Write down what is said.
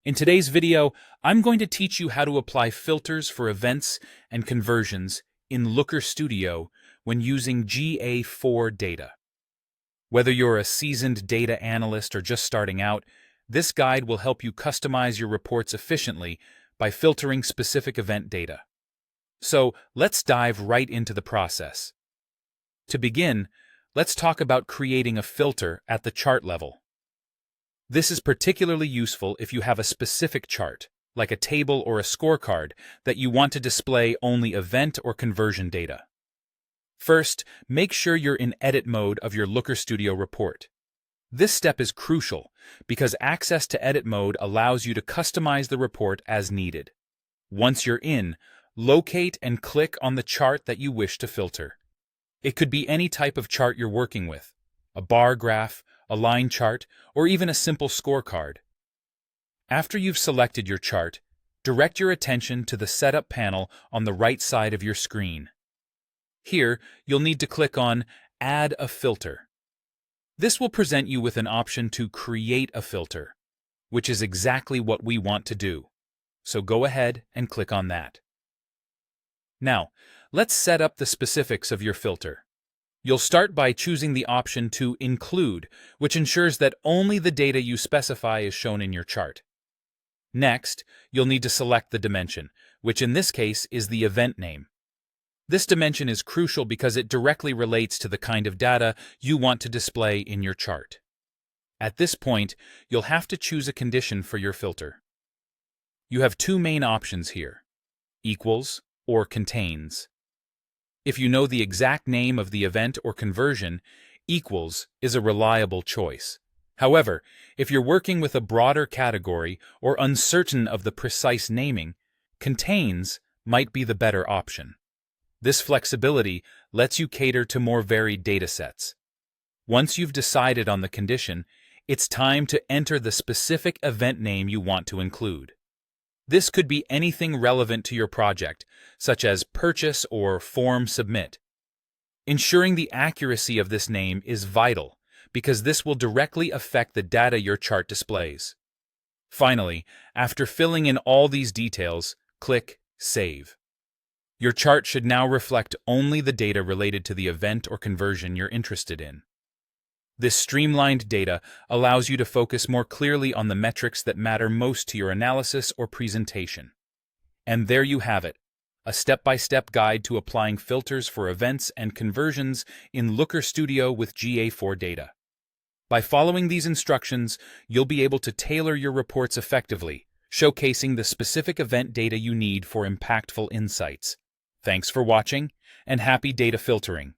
In today's video, I'm going to teach you how to apply filters for events and conversions in Looker Studio when using GA4 data. Whether you're a seasoned data analyst or just starting out, this guide will help you customize your reports efficiently by filtering specific event data. So let's dive right into the process. To begin, let's talk about creating a filter at the chart level. This is particularly useful if you have a specific chart, like a table or a scorecard, that you want to display only event or conversion data. First, make sure you're in edit mode of your Looker Studio report. This step is crucial because access to edit mode allows you to customize the report as needed. Once you're in, locate and click on the chart that you wish to filter. It could be any type of chart you're working with, a bar graph, a line chart, or even a simple scorecard. After you've selected your chart, direct your attention to the Setup panel on the right side of your screen. Here, you'll need to click on Add a Filter. This will present you with an option to create a filter, which is exactly what we want to do. So go ahead and click on that. Now, let's set up the specifics of your filter. You'll start by choosing the option to Include, which ensures that only the data you specify is shown in your chart. Next, you'll need to select the dimension, which in this case is the event name. This dimension is crucial because it directly relates to the kind of data you want to display in your chart. At this point, you'll have to choose a condition for your filter. You have two main options here: equals or contains. If you know the exact name of the event or conversion, equals is a reliable choice. However, if you're working with a broader category or uncertain of the precise naming, contains might be the better option. This flexibility lets you cater to more varied datasets. Once you've decided on the condition, it's time to enter the specific event name you want to include. This could be anything relevant to your project, such as purchase or form submit. Ensuring the accuracy of this name is vital because this will directly affect the data your chart displays. Finally, after filling in all these details, click Save. Your chart should now reflect only the data related to the event or conversion you're interested in. This streamlined data allows you to focus more clearly on the metrics that matter most to your analysis or presentation. And there you have it, a step-by-step guide to applying filters for events and conversions in Looker Studio with GA4 data. By following these instructions, you'll be able to tailor your reports effectively, showcasing the specific event data you need for impactful insights. Thanks for watching, and happy data filtering!